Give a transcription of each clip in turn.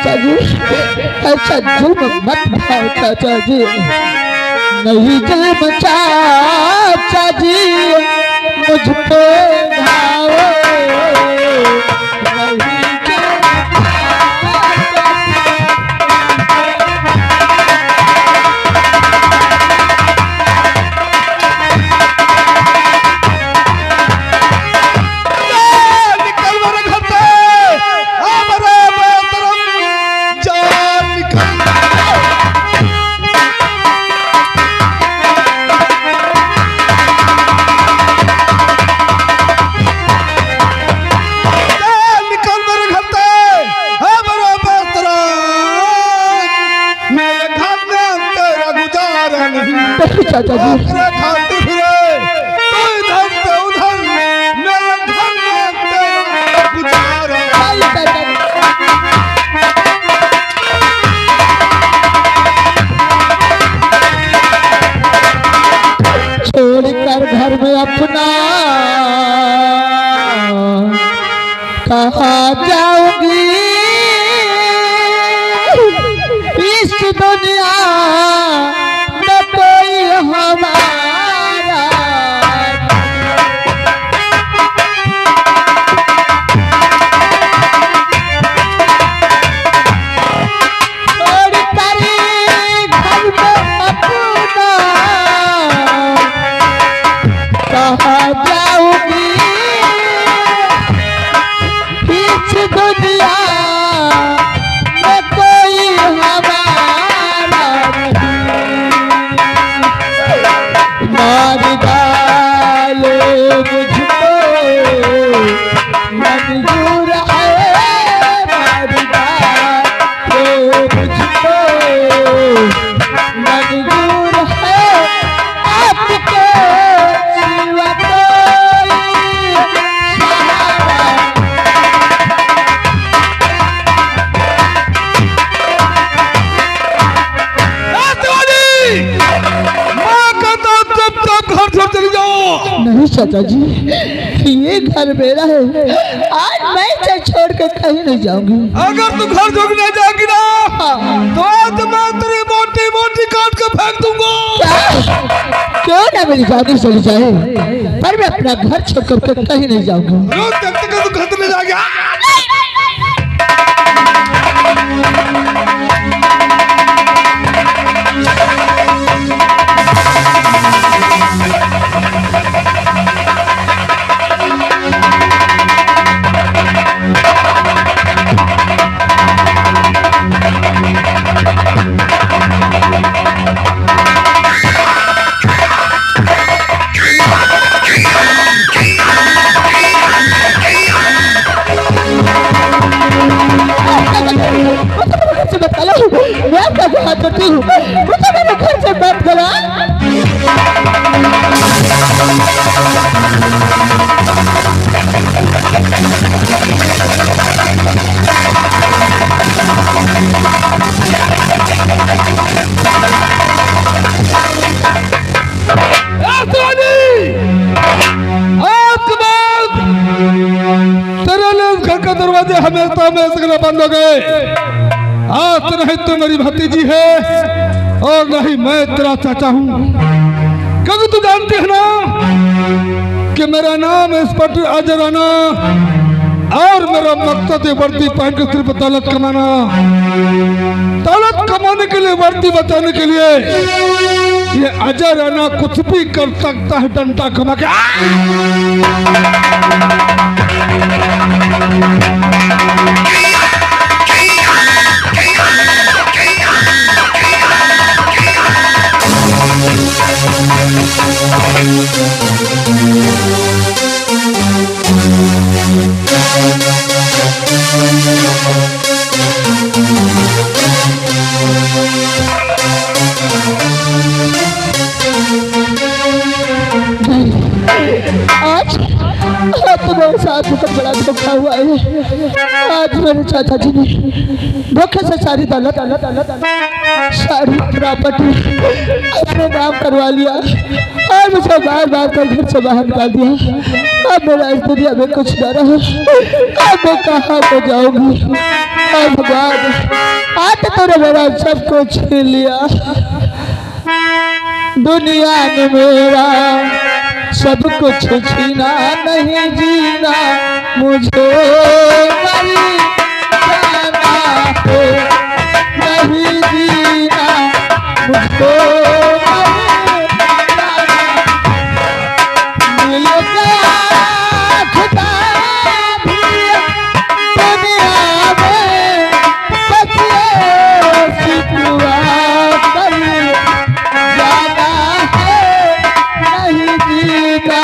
चाचा जी, ऐसा जुल्म मत भाव चाचा जी, नहीं जुल्म चाचा जी मुझ पे ढाओ, चाचा जी खाते फिरे तो इधर से उधर मेरे घर में तेरा गुजारा। छोड़कर घर में अपना कहाँ जाऊंगी, इस दुनिया हमारा छोड़ कर घर में अपना कहाँ जाऊंगी, इस दुनिया में कोई हमारा मार डाले मुझको मंजूर है, मार डाले मुझको मंजूर है, आपके सिवा कोई सहारा। नहीं चाचा जी, ये घर मेरा है, आज मैं इसे छोड़ कर कहीं नहीं जाऊंगी। अगर तू घर छोड़ नहीं जाएगी ना तो आज मैं तेरी मोटी मोटी काट के फेंक दूंगा। क्यों ना मेरी जान चली जाए, पर मैं अपना घर छोड़ कर कहीं नहीं जाऊंगी। रोज देखते कि तू घर में जाएगा। करती हूँ, मुझे मेरे घर से मत करा। दरवाजे हमेशा हमेशा बंद हो गए। आज नहीं तो मेरी भतीजी है और नहीं मैं तेरा चाचा हूँ। क्योंकि तू जानती है ना कि मेरा नाम इंस्पेक्टर अजय राणा और मेरा मकसद है वर्दी पहन के सिर्फ दौलत कमाना। दौलत कमाने के लिए, वर्दी बचाने के लिए ये अजय राणा कुछ भी कर सकता है डंडा कमा के। आज तुम्हारे साथ बहुत बड़ा धोखा हुआ है। आज मेरे चाचा जी ने धोखे से सारी दौलत सारी प्रॉपर्टी अपने नाम करवा लिया और मुझे बार बार कर घर से बाहर निकाल दिया। अब मेरा इस दुनिया में कुछ न रहा। अब मैं कहाँ को जाऊंगी? और भगवान आज तूने मेरा सब कुछ छीन लिया। दुनिया ने मेरा सब कुछ छीना, नहीं जीना मुझे नहीं जाना है, नहीं जीना मुझको नहीं जाना। मिल गया खुदा भी दुनिया में, बस ये सितवा कर जाना है, नहीं जीना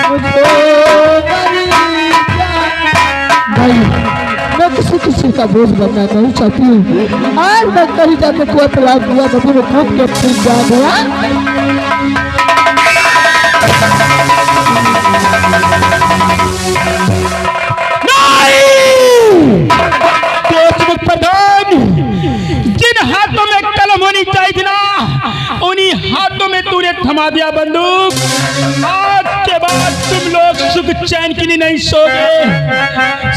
मुझको नहीं जाना। भाई मैं किसी का बोझ बनना नहीं चाहती हूँ। आज मैं कहीं जाकर कुआं तलाब दिया, नदी में कूद के फिर जा गया। जिन हाथों में कलम होनी चाहिए थी ना, उन्हीं हाथों में तूने थमा दिया बंदूक। आज के बाद तुम लोग सुख चैन की नहीं सोओगे।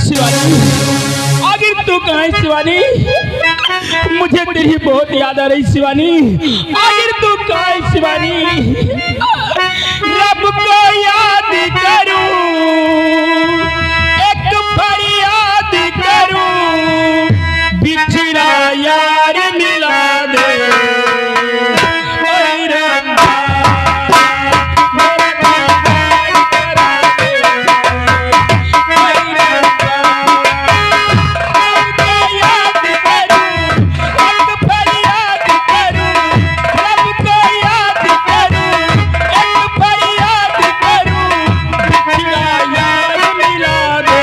शिवानी, आखिर तू कहाँ है शिवानी? मुझे तेरी बहुत याद आ रही शिवानी। आखिर तू कहाँ है शिवानी? रब को याद करूं, एक फरियाद करूं, बिछड़ा यार मिला दे। ओए रब्बा, मेरा दीदार करा दे। ओए रब्बा, रब को याद करूं, एक फरियाद करूं, रब को याद करूं, एक फरियाद करूं, बिछड़ा यार मिला दे।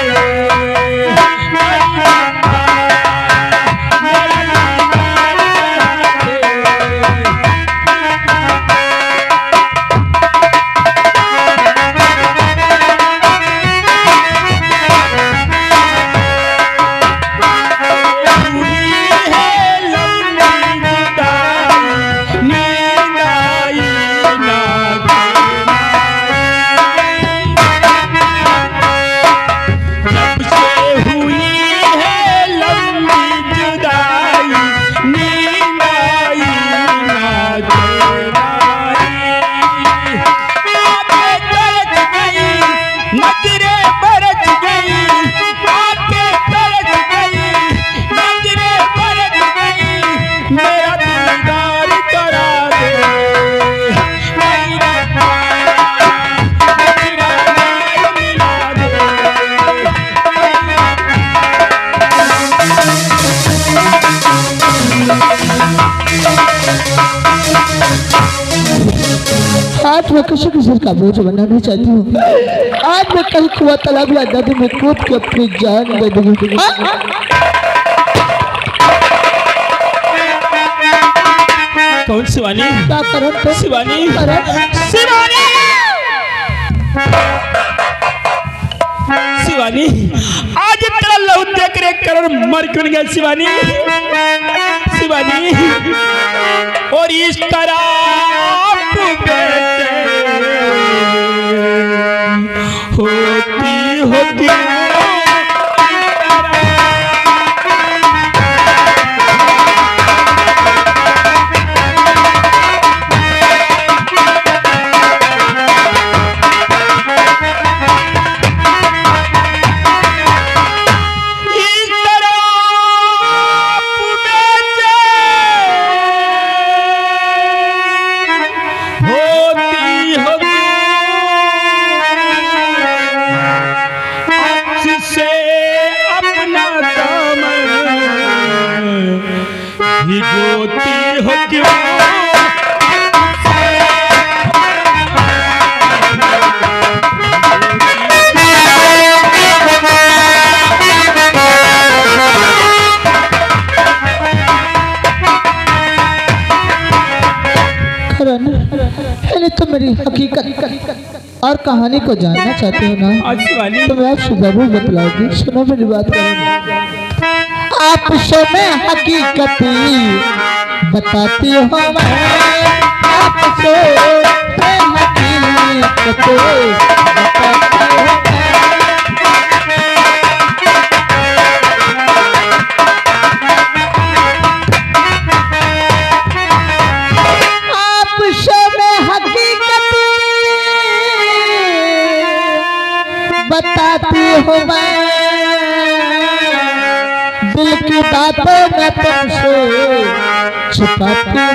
आज मैं किसी का बोझ बनना नहीं चाहती हूँ। आज मैं कहीं कुआं तालाब या नदी में कूद के अपनी जान दे दूंगी। कौन शिवानी? क्या करो तो? शिवानी, शिवानी, शिवानी, आज तेरा लहू देख रे करोड़ मर क्यों गया शिवानी? शिवानी, और इस तरह होती होती भिगोती हो क्यों? तो मेरी हकीकत और कहानी को जानना चाहते हो ना हाँ शिवानी। तो मैं आपसे जरूर बतलाऊंगी। सुनो मेरी बात करो। आपसे मैं हकीकत बताती हूँ मैं, आपसे मैं हकीकत बताती हूँ मैं। आपसे मैं हकीकत बताती हूँ मैं, दिल की बातें मैं तुमसे छुपाती हूँ।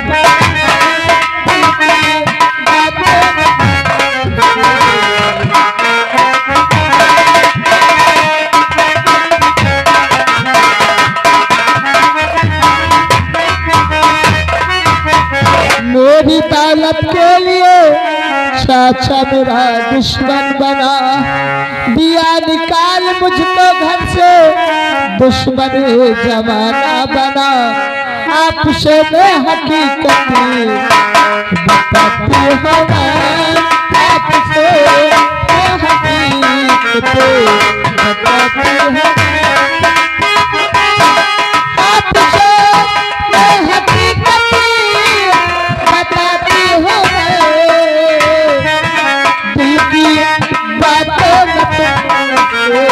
मेरी दौलत के लिए चाचा मेरा दुश्मन बना दिया, निकाल मुझको घर से दुश्मन जमाना बना। आपसे मैं हकीकत बताती हूँ मैं, आपसे मैं हकीकत बताती हूँ। आपसे मैं हकीकत बताती हूँ मैं, दिल की बातें बताती हूँ।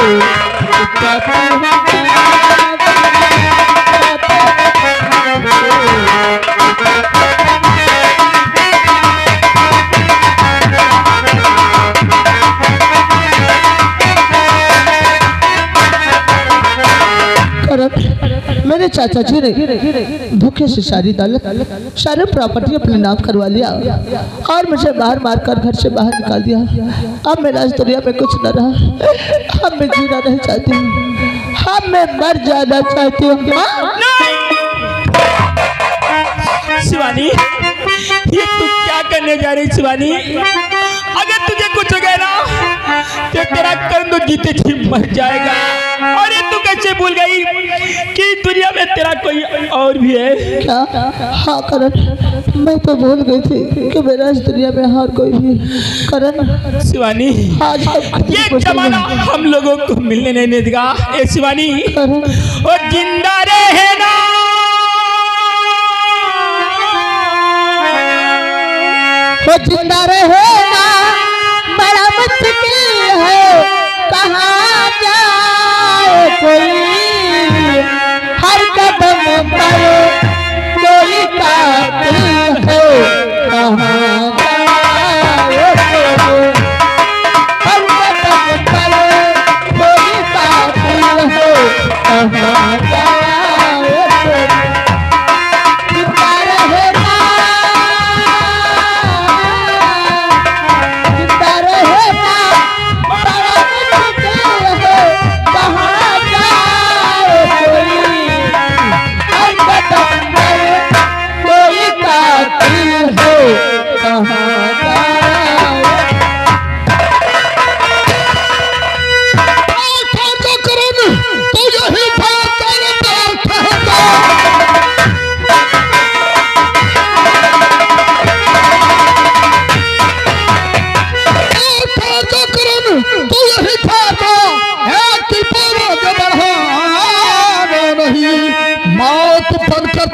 मेरे चाचा जी ने धोखे से सारी दौलत सारी प्रॉपर्टी अपने नाम करवा लिया और मुझे बाहर मारकर घर से बाहर निकाल दिया। अब मेरा इस दुनिया में कुछ न रहा। अब मैं जीना नहीं चाहती हूँ, अब मैं मर जाना चाहती हूँ। शिवानी ये तू क्या करने जा रही शिवानी? अगर तुझे कुछ हो गया ना तो तेरा कर्म जीते जी मर जाएगा। और ये तू कैसे भूल गई कि दुनिया में तेरा कोई और भी है? क्या? हाँ करण, मैं तो भूल गई थी कि मेरा इस दुनिया में और कोई भी। करण शिवानी आज ये जमाना हम लोगों को मिलने नहीं देगा। ए शिवानी और जिंदा रहना वो जिंदा रहना बड़ा मुश्किल है, कहाँ जाए कोई, हर कदम पर कोई कातिल है, कहाँ जाए कोई, हर कदम पर कोई कातिल है, कहाँ जाए कोई। जिंदा रहना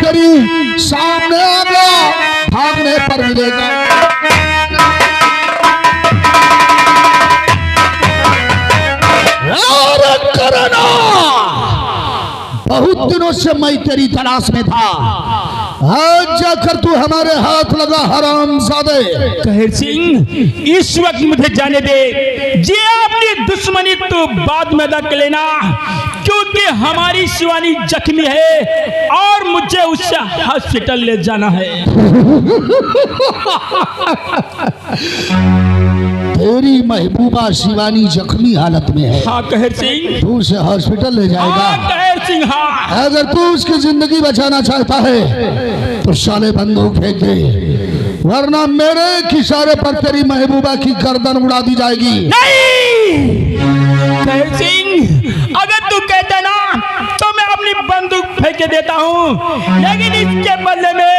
तेरी सामने आ गया, भागने पर मिलेगा। करना बहुत दिनों से मैं तेरी तलाश में था, आज जाकर तू हमारे हाथ लगा हरामजादे। कहर सिंह इस वक्त मुझे जाने दे, जे अपनी दुश्मनी तो बाद में अदा कर लेना, क्योंकि हमारी शिवानी जख्मी है और मुझे उससे हॉस्पिटल ले जाना है। तेरी महबूबा शिवानी जख्मी हालत में है। हाँ कहर सिंह, तू उसे हॉस्पिटल ले जाएगा। हाँ कहर सिंह, हाँ। अगर तू उसकी जिंदगी बचाना चाहता है तो साले बंदूक फेंक दे, वरना मेरे इशारे पर तेरी महबूबा की गर्दन उड़ा दी जाएगी। नहीं कहर सिंह, अगर तू कहता ना तो मैं अपनी बंदूक फेंक देता हूँ, लेकिन इसके बदले में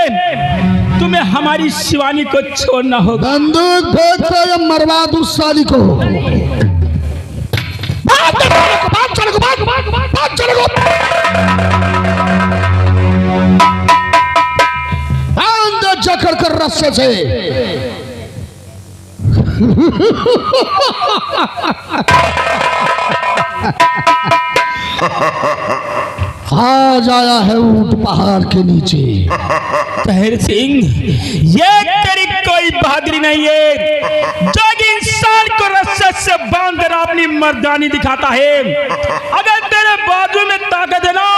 तुम्हें हमारी शिवानी को छोड़ना होगा। बंदूक फेंक दो या मरवा दूं साली को। जकड़ कर रस्से से आज आया है ऊंट पहाड़ के नीचे। तहर सिंह, ये तेरी कोई बहादुरी नहीं है जो कि इंसान को रस्से से बांधकर अपनी मर्दानी दिखाता है। अगर तेरे बाजू में ताकत है ना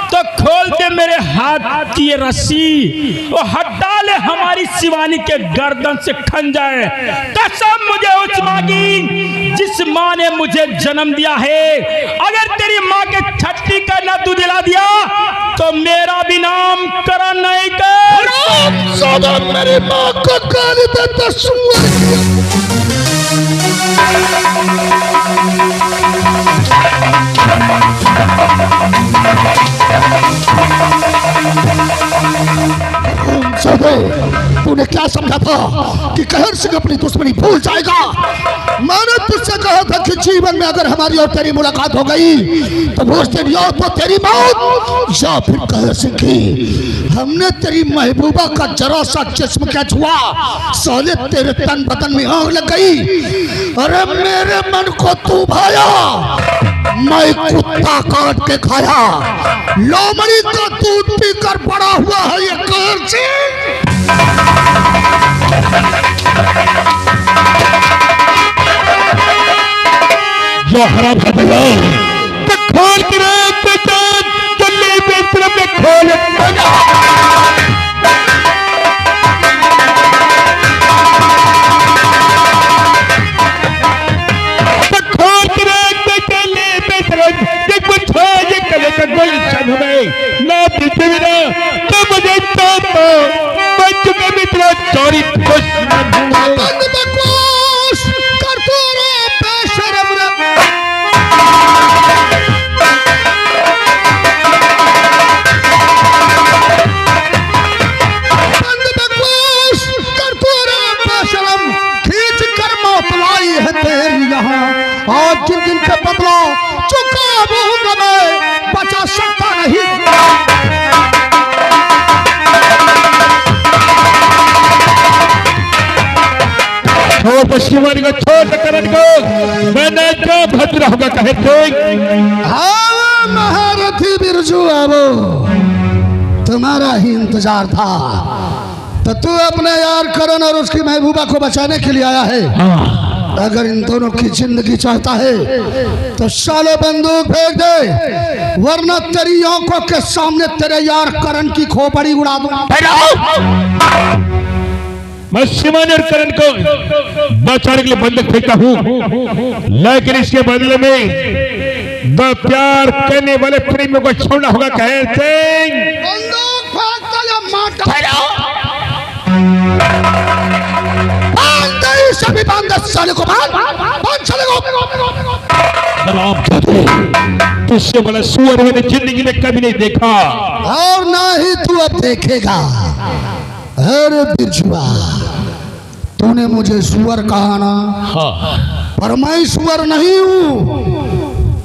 तो खोल दे मेरे हाथ की ये रस्सी और हटा ले हमारी शिवानी के गर्दन से खंजर। कसम मुझे उस माँ की जिस माँ ने मुझे जन्म दिया है। अगर तेरी माँ के छठी का न तू दिला दिया तो मेरा भी नाम करण नहीं कर। सदा मेरी माँ को गाली देता तूने क्या समझा था कि कहर सिंह अपनी दुश्मनी भूल जाएगा? मैंने तुझसे कहा था कि जीवन में अगर हमारी और तेरी मुलाकात हो गई तो वो तेरी और तो तेरी मौत या फिर कहर सिंह की। हमने तेरी महबूबा का जरा सा जिस्म क्या छुआ, साले तेरे तन बदन में आग लग गई। अरे मेरे मन को तू भाया, मैं कुत्ता काट के खाया। लोमड़ी का दूध पीकर बड़ा हुआ है ये कहर सिंह। जो हराम का दिया तो खोल के बेटा चले बेटा में खोल गुलशन में ना पृथ्वी ना तो मुझे तो बच चुके मित्र चोरी दुश्मन बकवास करते रहो बेशरम रे। बकवास करते रहो बेशरम। खींच कर मौत लाई है तेरी यहाँ। आज जिन दिन का बदला चुका हूँ मैं, बचा सकता नहीं। छोड़ शिवानी को, छोड़ करण को, मैंने क्या भद्र होगा कहे थे। हाँ महारथी बिरजू आवो, तुम्हारा ही इंतजार था। तो तू अपने यार करण और उसकी महबूबा को बचाने के लिए आया है। अगर इन दोनों की जिंदगी चाहता है तो साले बंदूक फेंक दे, वरना तेरी आंखों के सामने तेरे यार करण की खोपड़ी उड़ा दूंगा। मैं शिवानी और करण को बचाने के लिए बंदूक फेंकता हूँ, लेकिन इसके बदले में दो प्यार करने वाले प्रेमियों को छोड़ना होगा। कहते बंदूक फेंकता या मारता। सभी बांध साले को, बांध साले को। तुझसे बड़ा सुअर मैंने जिंदगी में कभी नहीं देखा और ना ही तू अब देखेगा। अरे बिरजुआ, तूने मुझे सुअर कहा ना? हाँ। पर मैं सुअर नहीं हूँ,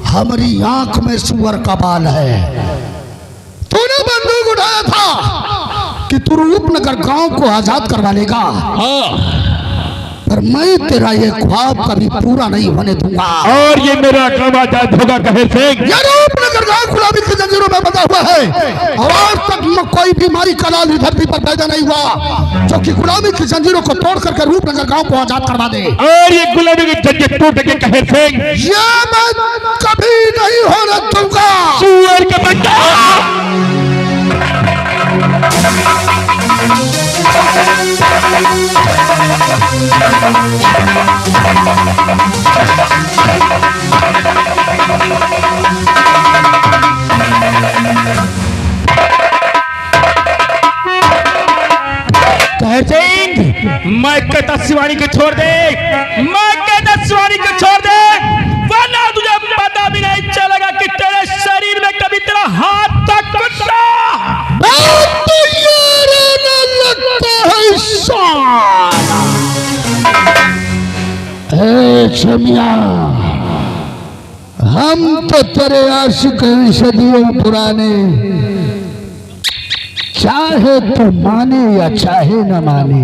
हमारी आंख में सुअर का बाल है। तूने बंदूक उठाया था कि तू रूपनगर गांव को आजाद करवा लेगा। हाँ। पर मैं तेरा ये ख्वाब कभी पूरा नहीं होने दूंगा। और ये मेरा काम आजाद होगा कहर सिंह। ये रूपनगर गांव गुलामी की जंजीरों में बंधा हुआ है और आज तक कोई बीमारी का लाल धरती पर पैदा नहीं हुआ जो कि गुलामी की जंजीरों को तोड़ करके रूपनगर गांव को आजाद करवा दे। और ये गुलामी की जंजीर टूट के कहर सिंह, ये मैं कभी नहीं होने दूंगा। सुअर का बच्चा। मैं कहता शिवानी को छोड़ दे, मैं कहता शिवानी को छोड़ दे, वरना तुझे पता भी नहीं चलेगा कि तेरे शरीर में कभी तेरा हाथ तक कुछ लगता छमिया, हम तो तेरे आशिक हैं सदियों पुराने, चाहे तो माने या चाहे न माने,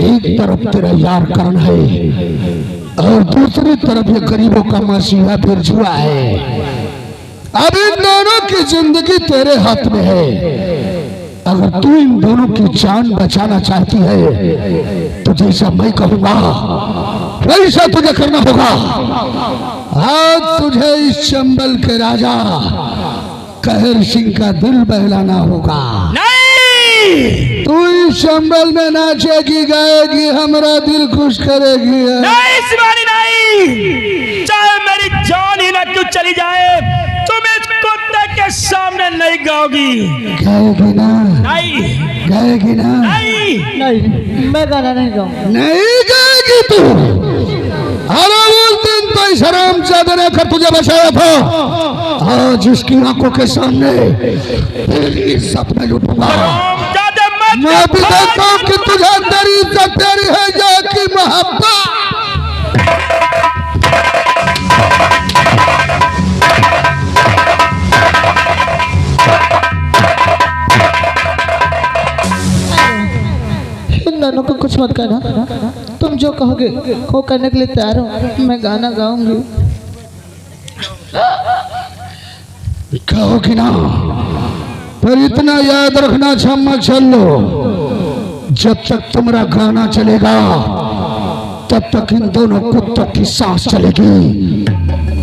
एक तरफ तेरा यार करण है और दूसरी तरफ ये गरीबों का मसीहा फिर जुआ है। अब इन दोनों की जिंदगी तेरे हाथ में है। अगर तू इन दोनों की जान बचाना चाहती है तो जैसा मैं कहूंगा वैसा तुझे करना होगा। आज तुझे इस चंबल के राजा कहर सिंह का दिल बहलाना होगा। नहीं, तू इस चंबल में नाचेगी गाएगी, हमारा दिल खुश करेगी। नहीं शिवानी नहीं, चाहे मेरी जान ही ना क्यों चली जाए, तुम इस कुत्ते के सामने नहीं गाओगी। गाएगी ना? नहीं गाएगी ना? नहीं नहीं, मैं गाना नहीं गाऊंगा। नहीं गाएगी तू। अरे उस दिन तो इस हरामजादे ने कर तुझे बचाया था, आज इसकी आंखों के सामने तेरी सपने लूटूंगा। मैं भी देखता हूँ कि तुझे तेरी इज्जत तेरी है या की मोहब्बत। इन दोनों को कुछ मत कहना, तुम जो कहोगे वो करने के लिए तैयार हो। मैं गाना गाऊंगी। कहोगी ना? पर इतना याद रखना छम्मा चलो, जब तक तुम्हारा गाना चलेगा तब तक इन दोनों कुत्तों की सांस चलेगी।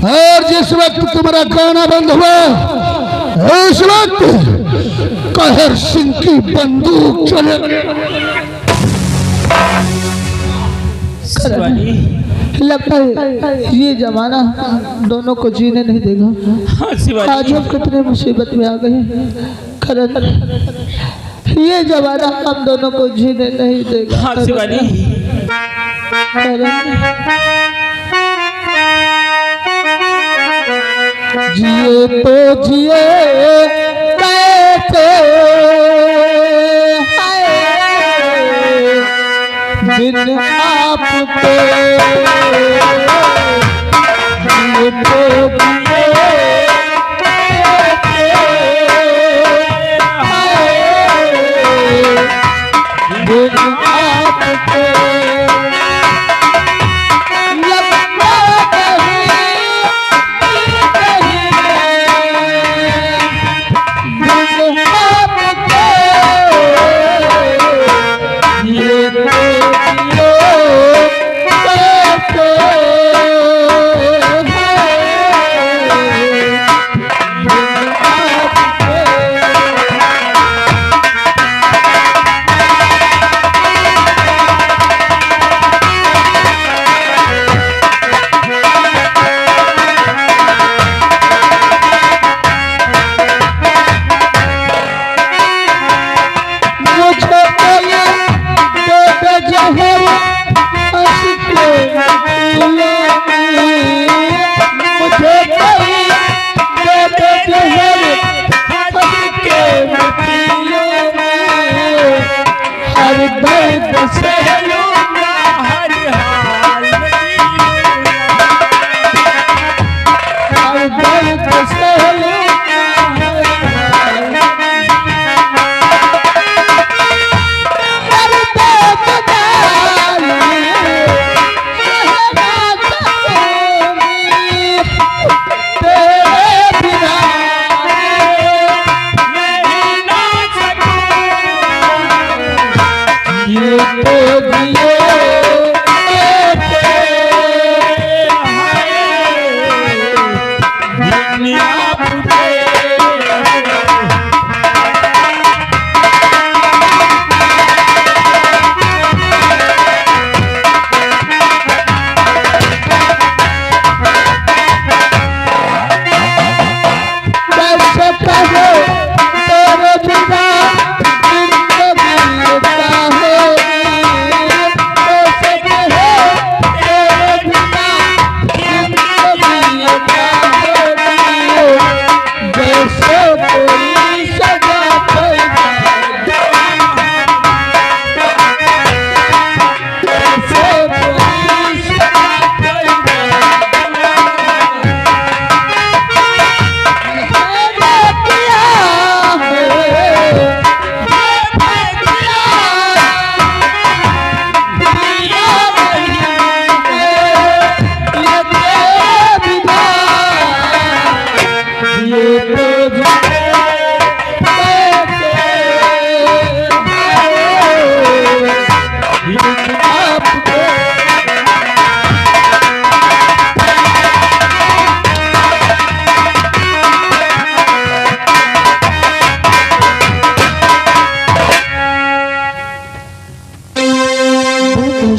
और जिस वक्त तुम्हारा गाना बंद हुआ उस वक्त कहर सिंह की बंदूक चलेगी। लगता है ये जमाना दोनों को जीने नहीं देगा। आज हम कितने मुसीबत में आ गए। करण, ये जमाना हम दोनों को जीने नहीं देगा। जिए तो जिए कैसे बिन आपके, जिए तो जिए बिन आपके।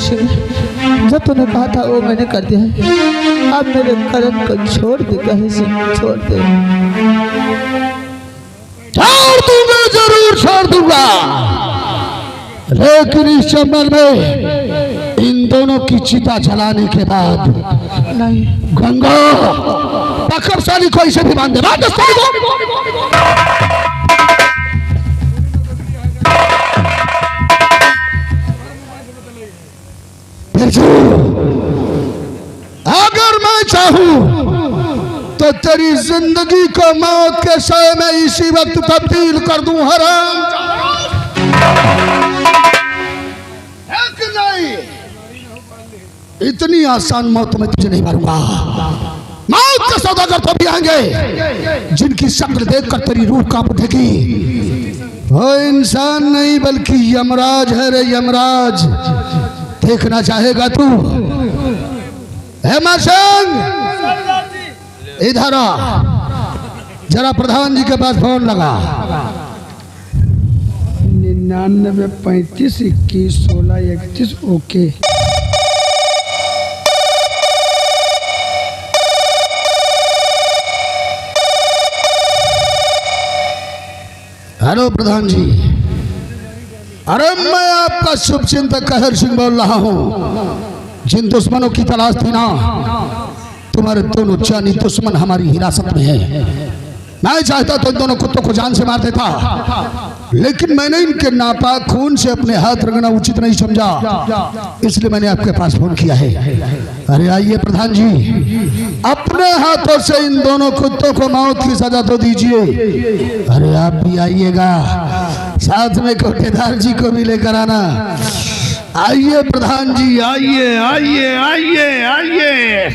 सिंह, जो तूने कहा था वो मैंने कर दिया है। अब मेरे करण को छोड़ दे कहीं सिंह, छोड़ दे। छोड़ दूंगा, जरूर छोड़ दूंगा, लेकिन इस चंबल में इन दोनों की चिता जलाने के बाद नहीं, गंगा पकड़साली को इसे भी बांध दे। बांध दे अगर मैं चाहूं तो तेरी जिंदगी को मौत के साए में इसी वक्त तब्दील कर दूं। हराम है कि नहीं? इतनी आसान मौत मैं तुझे नहीं मारूंगा। मौत के सौदागर तो भी आएंगे जिनकी शक्ल देखकर तेरी रूह कांप उठेगी। वो इंसान नहीं बल्कि यमराज है रे, यमराज। देखना चाहेगा तू? हेमा सिंह, इधर आ, जरा प्रधान जी के पास फोन लगा। 99 35 21 16 31 ओके। हेलो प्रधान जी, अरे मैं आपका शुभचिंतक कहर सिंह बोल रहा हूँ। जिन दुश्मनों की तलाश थी ना, तुम्हारे दोनों जानी दुश्मन हमारी हिरासत में है। मैं चाहता तो इन दोनों कुत्तों को जान से मार देता, लेकिन मैंने इनके नापाक खून से अपने हाथ रंगना उचित नहीं समझा, इसलिए मैंने आपके पास फोन किया है। अरे आइए प्रधान जी, अपने हाथों से इन दोनों कुत्तों को मौत की सजा तो दीजिए। अरे आप भी आइएगा, साथ में कोटेदार जी को भी लेकर आना। आइए प्रधान जी, आइए आइए आइए आइए।